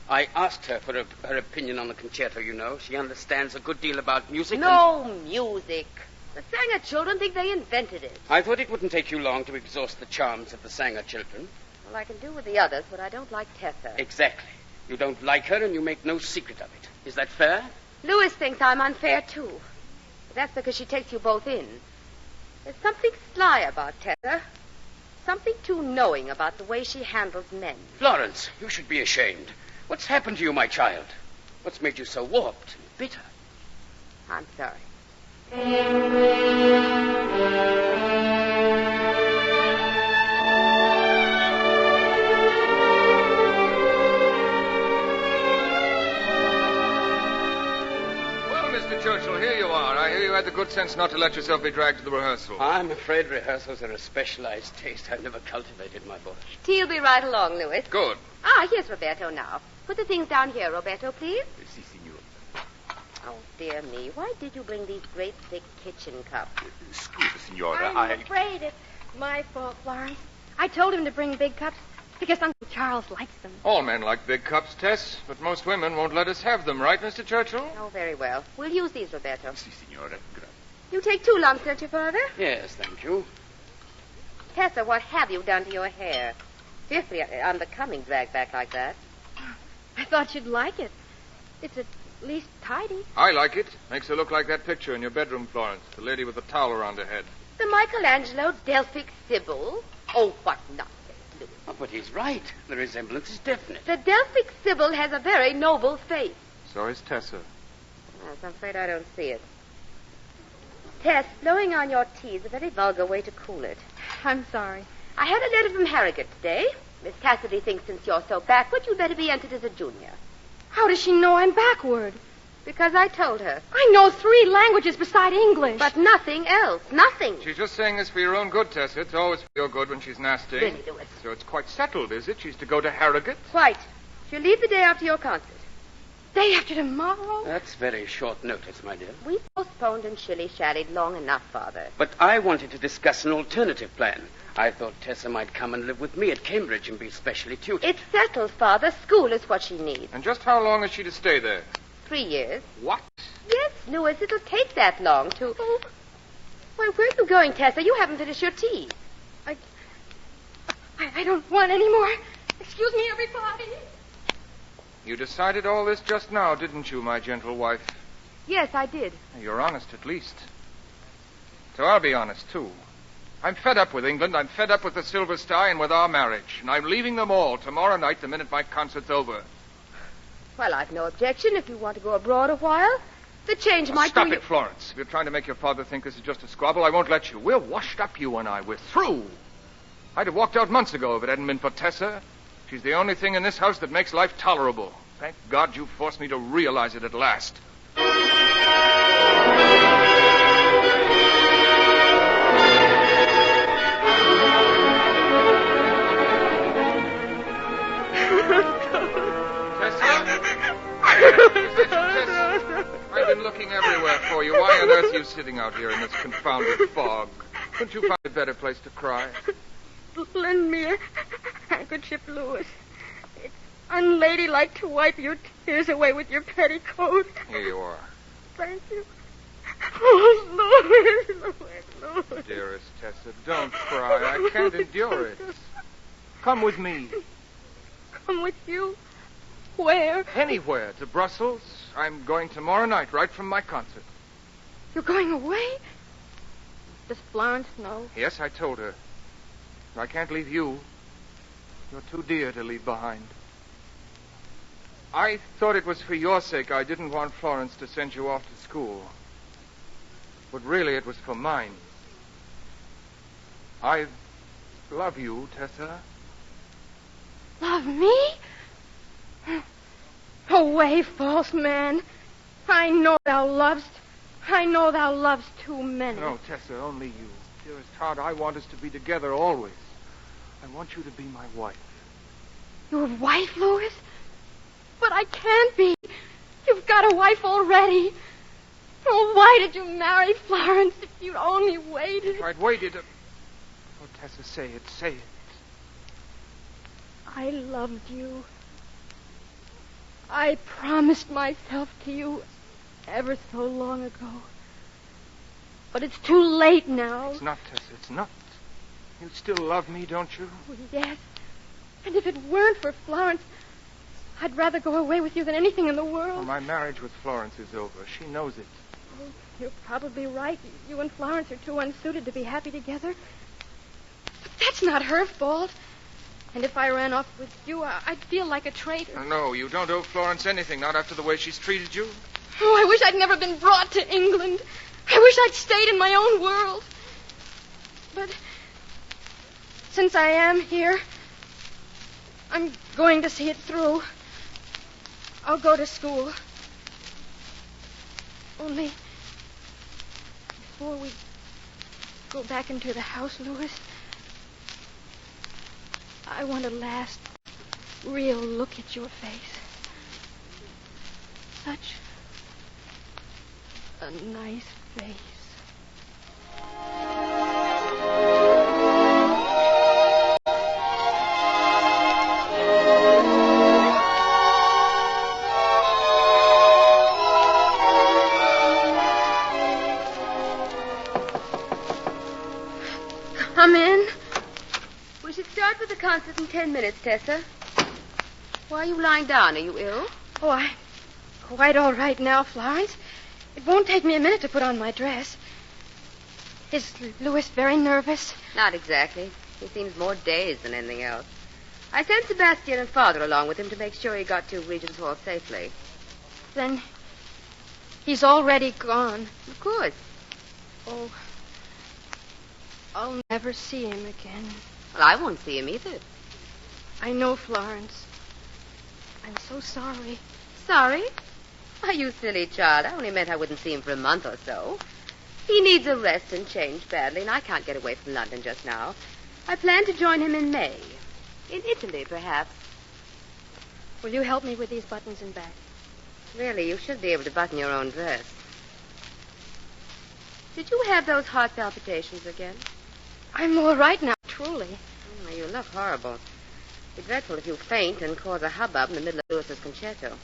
I asked her for her opinion on the concerto, you know. She understands a good deal about music. No music. The Sanger children think they invented it. I thought it wouldn't take you long to exhaust the charms of the Sanger children. Well, I can do with the others, but I don't like Tessa. Exactly. You don't like her, and you make no secret of it. Is that fair? Louis thinks I'm unfair, too. But that's because she takes you both in. There's something sly about Tessa. Something too knowing about the way she handles men. Florence, you should be ashamed. What's happened to you, my child? What's made you so warped and bitter? I'm sorry. Mr. Churchill, here you are. I hear you had the good sense not to let yourself be dragged to the rehearsal. I'm afraid rehearsals are a specialized taste I've never cultivated, my boy. Tea'll be right along, Louis. Good. Here's Roberto now. Put the things down here, Roberto, please. Si, signor. Oh, dear me. Why did you bring these great thick kitchen cups? Scusa, signora. I'm afraid it's my fault, Florence. I told him to bring big cups because Uncle Charles likes them. All men like big cups, Tess, but most women won't let us have them, right, Mr. Churchill? Oh, very well. We'll use these, Roberto. Si, signora. Grazie. You take 2 lumps, don't you, Father? Yes, thank you. Tessa, what have you done to your hair? Fearfully unbecoming drag back like that. I thought you'd like it. It's at least tidy. I like it. Makes her look like that picture in your bedroom, Florence. The lady with the towel around her head. The Michelangelo Delphic Sybil? Oh, what nonsense, Louis. Oh, but he's right. The resemblance is definite. The Delphic Sybil has a very noble face. So is Tessa. Yes, I'm afraid I don't see it. Tess, blowing on your tea is a very vulgar way to cool it. I'm sorry. I had a letter from Harrogate today. Miss Cassidy thinks since you're so backward, you'd better be entered as a junior. How does she know I'm backward? Because I told her. I know 3 languages beside English. But nothing else. Nothing. She's just saying this for your own good, Tessa. It's always for your good when she's nasty. Really, Louis. So it's quite settled, is it? She's to go to Harrogate? Quite. She'll leave the day after your concert. Day after tomorrow? That's very short notice, my dear. We postponed and shilly-shallied long enough, Father. But I wanted to discuss an alternative plan. I thought Tessa might come and live with me at Cambridge and be specially tutored. It's settled, Father. School is what she needs. And just how long is she to stay there? 3 years. What? Yes, Louis, it'll take that long to... Oh. Why, where are you going, Tessa? You haven't finished your tea. I don't want any more. Excuse me, everybody. You decided all this just now, didn't you, my gentle wife? Yes, I did. You're honest, at least. So I'll be honest, too. I'm fed up with England. I'm fed up with the Silver Star and with our marriage. And I'm leaving them all tomorrow night the minute my concert's over. Well, I've no objection if you want to go abroad a while. The change might Stop do it, Florence. If you're trying to make your father think this is just a squabble, I won't let you. We're washed up, you and I. We're through. I'd have walked out months ago if it hadn't been for Tessa. She's the only thing in this house that makes life tolerable. Thank God you forced me to realize it at last. I've been looking everywhere for you. Why on earth are you sitting out here in this confounded fog? Couldn't you find a better place to cry? Lend me a handkerchief, Louis. It's unladylike to wipe your tears away with your petticoat. Here you are. Thank you. Oh, Louis. Dearest Tessa, don't cry. I can't endure it. Come with me. Come with you? Where? Anywhere. To Brussels. I'm going tomorrow night, right from my concert. You're going away? Does Florence know? Yes, I told her. I can't leave you. You're too dear to leave behind. I thought it was for your sake I didn't want Florence to send you off to school. But really it was for mine. I love you, Tessa. Love me? Away, false man. I know thou lovest. I know thou lovest too many. No, Tessa, only you. Dearest heart, I want us to be together always. I want you to be my wife. Your wife, Louis? But I can't be. You've got a wife already. Oh, why did you marry Florence if you'd only waited? If I'd waited... Oh, Tessa, say it. I loved you. I promised myself to you ever so long ago. But it's too late now. It's not, Tessa. It's not. You still love me, don't you? Oh, yes. And if it weren't for Florence, I'd rather go away with you than anything in the world. Well, my marriage with Florence is over. She knows it. Oh, you're probably right. You and Florence are too unsuited to be happy together. But that's not her fault. And if I ran off with you, I'd feel like a traitor. No, you don't owe Florence anything, not after the way she's treated you. Oh, I wish I'd never been brought to England. I wish I'd stayed in my own world. But since I am here, I'm going to see it through. I'll go to school. Only before we go back into the house, Louis, I want a last real look at your face. Such a nice face. Come in. We should start with the concert in 10 minutes, Tessa. Why are you lying down? Are you ill? Oh, I'm quite all right now, Florence. It won't take me a minute to put on my dress. Is Louis very nervous? Not exactly. He seems more dazed than anything else. I sent Sebastian and Father along with him to make sure he got to Regent's Hall safely. Then he's already gone. Of course. Oh, I'll never see him again. Well, I won't see him either. I know, Florence. I'm so sorry. Sorry? Why, you silly child. I only meant I wouldn't see him for a month or so. He needs a rest and change badly, and I can't get away from London just now. I plan to join him in May. In Italy, perhaps. Will you help me with these buttons and back? Really, you should be able to button your own dress. Did you have those heart palpitations again? I'm all right now, truly. Oh, you look horrible. It'd be dreadful if you faint and cause a hubbub in the middle of Lewis's concerto.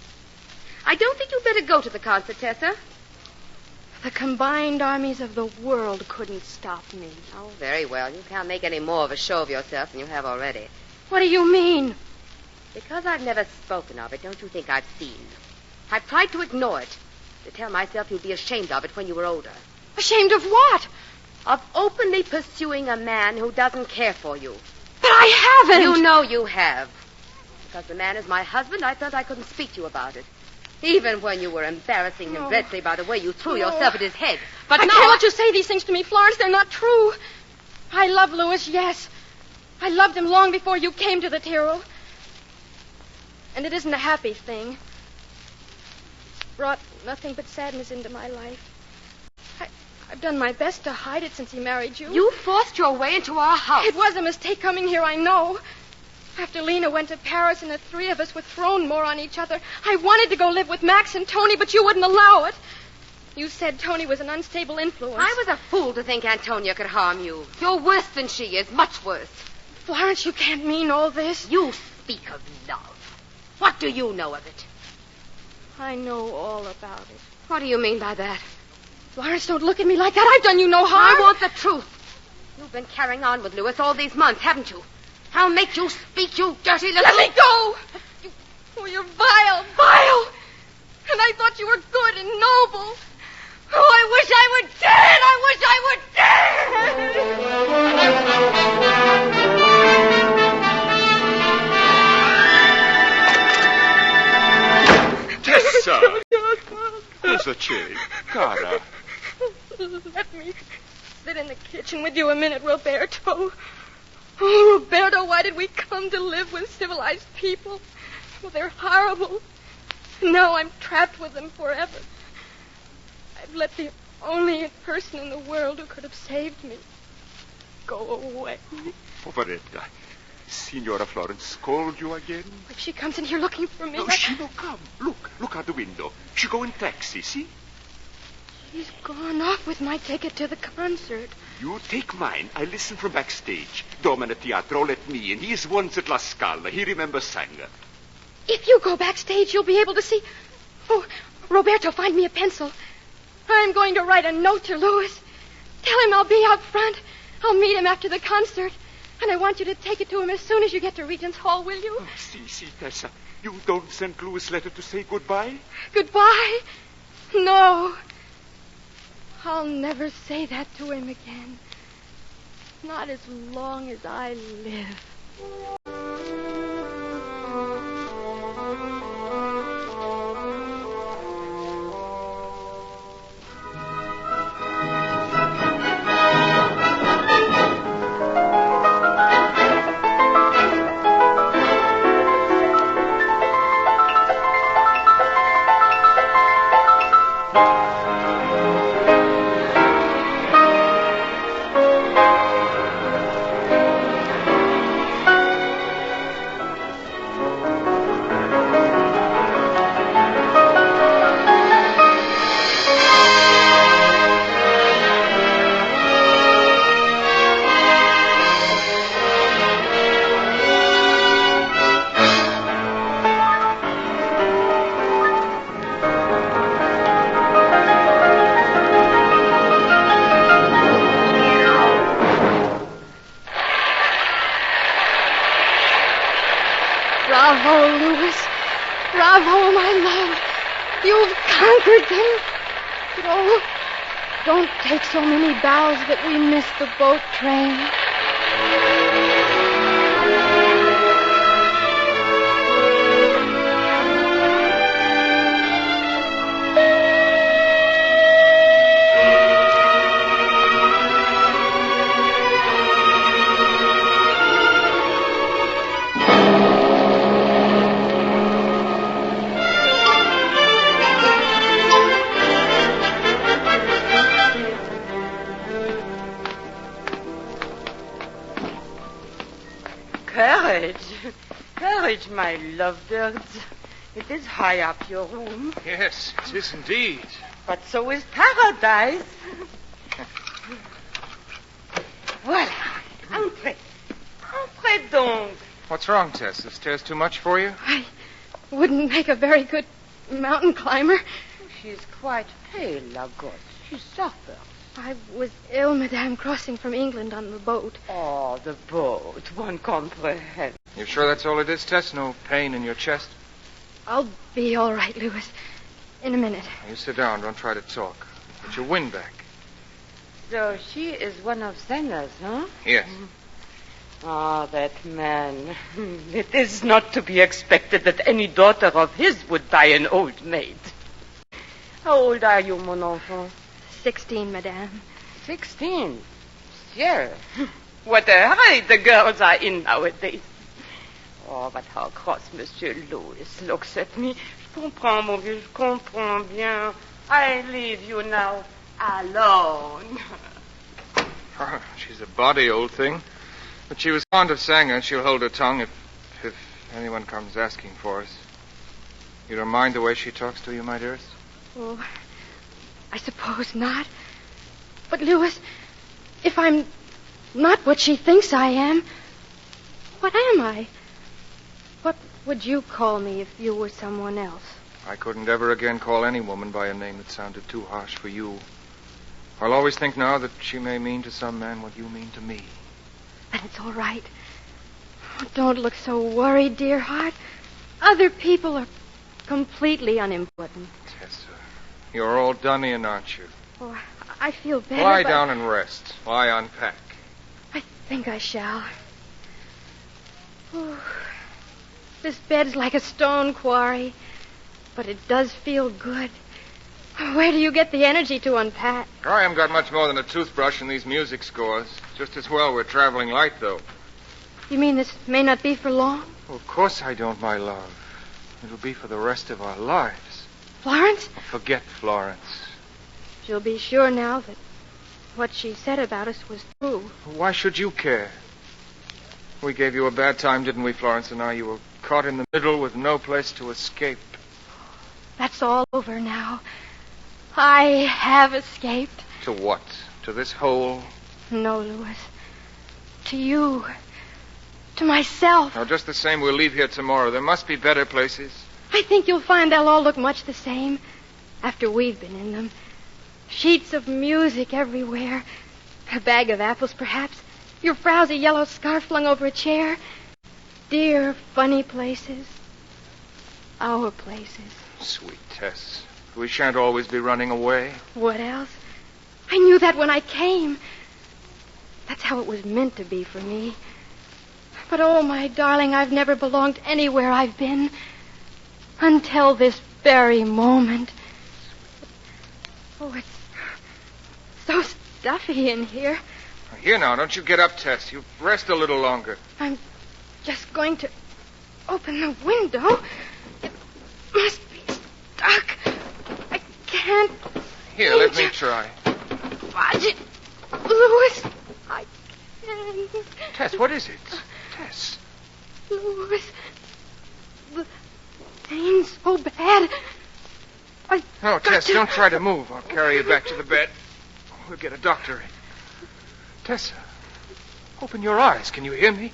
I don't think you'd better go to the concert, Tessa. The combined armies of the world couldn't stop me. Oh, very well. You can't make any more of a show of yourself than you have already. What do you mean? Because I've never spoken of it, don't you think I've seen? I've tried to ignore it, to tell myself you'd be ashamed of it when you were older. Ashamed of what? Of openly pursuing a man who doesn't care for you. But I haven't! You know you have. Because the man is my husband, I felt I couldn't speak to you about it. Even when you were embarrassing him dreadfully by the way you threw yourself at his head. But I now can't let you say these things to me, Florence. They're not true. I love Louis, yes. I loved him long before you came to the Tyrol. And it isn't a happy thing. It's brought nothing but sadness into my life. I've done my best to hide it since he married you. You forced your way into our house. It was a mistake coming here, I know. After Lena went to Paris and the three of us were thrown more on each other, I wanted to go live with Max and Tony, but you wouldn't allow it. You said Tony was an unstable influence. I was a fool to think Antonia could harm you. You're worse than she is, much worse. Florence, you can't mean all this. You speak of love. What do you know of it? I know all about it. What do you mean by that? Florence, don't look at me like that. I've done you no harm. I want the truth. You've been carrying on with Louis all these months, haven't you? I'll make you speak, you dirty little... Let me go! You're vile, vile. And I thought you were good and noble. Oh, I wish I were dead! I wish I were dead! Tessa! Cosa c'è? Cara. Let me sit in the kitchen with you a minute, Roberto. Oh, Roberto, why did we come to live with civilized people? Well, they're horrible. Now I'm trapped with them forever. I've let the only person in the world who could have saved me go away. Poveretta. Signora Florence scold you again? If she comes in here looking for me... No, she will come. Look out the window. She go in taxi, see? She's gone off with my ticket to the concert. You take mine. I listen from backstage. Domine Teatro let me in. He is once at La Scala. He remembers Sanger. If you go backstage, you'll be able to see... Oh, Roberto, find me a pencil. I'm going to write a note to Louis. Tell him I'll be out front. I'll meet him after the concert. And I want you to take it to him as soon as you get to Regent's Hall, will you? Oh, see, Tessa. You don't send Louis a letter to say goodbye? Goodbye? No. I'll never say that to him again. Not as long as I live. Bravo, Louis. Bravo, my love. You've conquered them. But oh, don't take so many bows that we miss the boat train. Courage, my lovebirds. It is high up your room. Yes, it is indeed. But so is paradise. Voilà. Entrez. Entrez donc. What's wrong, Tess? The stairs too much for you? I wouldn't make a very good mountain climber. She's quite pale, la gosse. She suffers. I was ill, Madame, crossing from England on the boat. Oh, the boat. One comprehends. You sure that's all it is, Tess? No pain in your chest? I'll be all right, Louis. In a minute. You sit down. Don't try to talk. Get your wind back. So she is one of Sanger's, huh? Yes. Ah, that man. It is not to be expected that any daughter of his would buy an old maid. How old are you, mon enfant? 16, Madame. 16? Sure. What a hurry the girls are in nowadays. Oh, but how cross Monsieur Louis looks at me. Je comprends, mon vieux, je comprends bien. I leave you now alone. She's a body, old thing. But she was fond of Sanger, and she'll hold her tongue if anyone comes asking for us. You don't mind the way she talks to you, my dearest? Oh, I suppose not. But, Louis, if I'm not what she thinks I am, what am I? What would you call me if you were someone else? I couldn't ever again call any woman by a name that sounded too harsh for you. I'll always think now that she may mean to some man what you mean to me. Then it's all right. Oh, don't look so worried, dear heart. Other people are completely unimportant. Tessa, you're all done in, aren't you? Oh, I feel better. Lie down and rest. Lie unpack. I think I shall. Oh, this bed's like a stone quarry, but it does feel good. Where do you get the energy to unpack? I haven't got much more than a toothbrush and these music scores. Just as well we're traveling light, though. You mean this may not be for long? Well, of course I don't, my love. It'll be for the rest of our lives. Florence? Forget Florence. She'll be sure now that what she said about us was true. Why should you care? We gave you a bad time, didn't we, Florence? And now you were caught in the middle with no place to escape. That's all over now. I have escaped. To what? To this hole? No, Louis. To you. To to myself. Now, just the same, we'll leave here tomorrow. There must be better places. I think you'll find they'll all look much the same after we've been in them. Sheets of music everywhere. A bag of apples, perhaps. Your frowsy yellow scarf flung over a chair. Dear, funny places. Our places. Sweet Tess. We shan't always be running away. What else? I knew that when I came. That's how it was meant to be for me. But, oh, my darling, I've never belonged anywhere I've been. Until this very moment. Oh, it's so stuffy in here. Here now, don't you get up, Tess. You rest a little longer. I'm just going to open the window. It must be stuck. I can't. Here, let me try. Fudge it. Louis, I can't. Tess, what is it? Tess. Louis, the pain's so bad. No, Tess, don't try to move. I'll carry you back to the bed. We'll get a doctor in. Tessa, open your eyes. Can you hear me?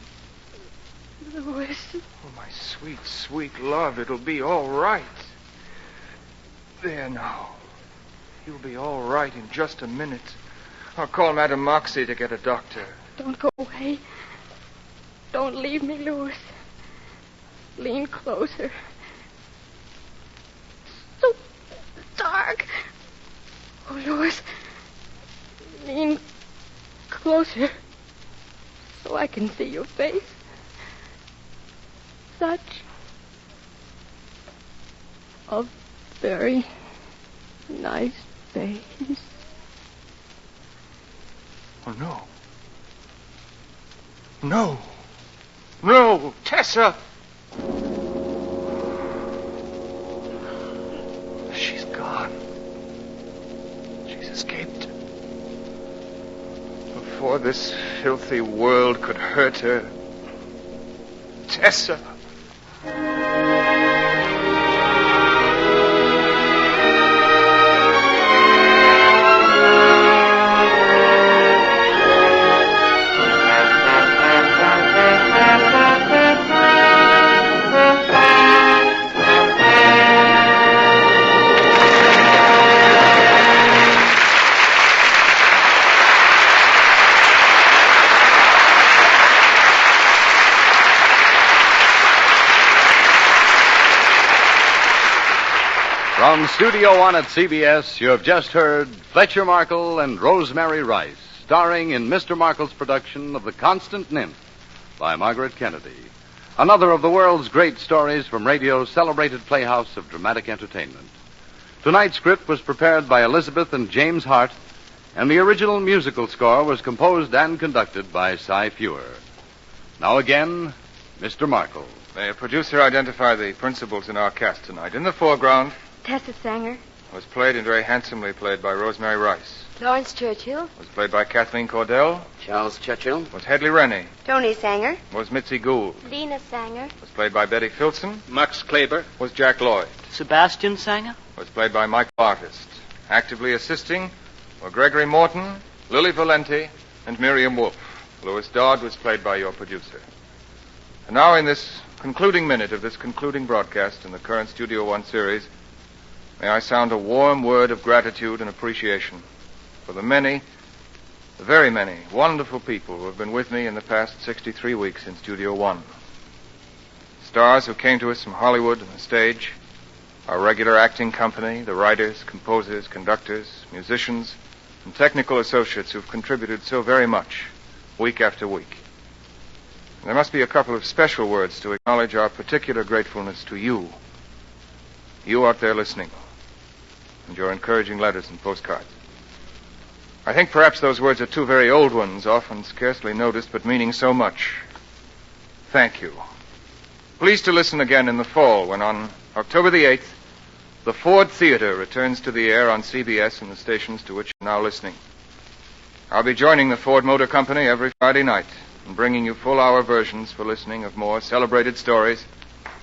Louis. Oh, my sweet, sweet love. It'll be all right. There now. You'll be all right in just a minute. I'll call Madame Moxie to get a doctor. Don't go away. Don't leave me, Louis. Lean closer. So dark. Oh, Louis. Lean closer so I can see your face. Such a very nice face. Oh, no. No. No, Tessa. She's gone. She's escaped. Before this filthy world could hurt her. Tessa. From Studio One at CBS, you have just heard Fletcher Markle and Rosemary Rice, starring in Mr. Markle's production of The Constant Nymph by Margaret Kennedy. Another of the world's great stories from radio's celebrated playhouse of dramatic entertainment. Tonight's script was prepared by Elizabeth and James Hart, and the original musical score was composed and conducted by Cy Feuer. Now again, Mr. Markle. May a producer identify the principals in our cast tonight? In the foreground Tessa Sanger. was played and very handsomely played by Rosemary Rice. Lawrence Churchill. Was played by Kathleen Cordell. Charles Churchill. Was Hedley Rennie. Tony Sanger. Was Mitzi Gould. Lena Sanger. Was played by Betty Filson. Max Kleber. Was Jack Lloyd. Sebastian Sanger. Was played by Michael Artist. Actively assisting were Gregory Morton, Lily Valenti, and Miriam Wolfe. Louis Dodd was played by your producer. And now in this concluding minute of this concluding broadcast in the current Studio One series, may I sound a warm word of gratitude and appreciation for the many, the very many wonderful people who have been with me in the past 63 weeks in Studio One. Stars who came to us from Hollywood and the stage, our regular acting company, the writers, composers, conductors, musicians, and technical associates who've contributed so very much, week after week. There must be a couple of special words to acknowledge our particular gratefulness to you. You out there listening, and your encouraging letters and postcards. I think perhaps those words are two very old ones, often scarcely noticed, but meaning so much. Thank you. Please to listen again in the fall when on October the 8th, the Ford Theater returns to the air on CBS and the stations to which you're now listening. I'll be joining the Ford Motor Company every Friday night and bringing you full-hour versions for listening of more celebrated stories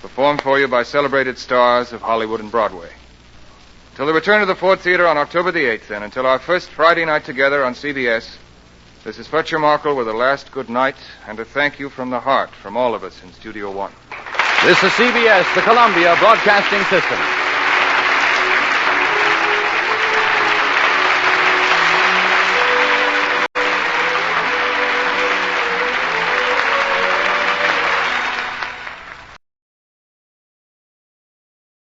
performed for you by celebrated stars of Hollywood and Broadway. Till the return of the Ford Theater on October the 8th, and until our first Friday night together on CBS, This is Fletcher Markle with a last good night and a thank you from the heart from all of us in Studio One. This is CBS, the Columbia Broadcasting System.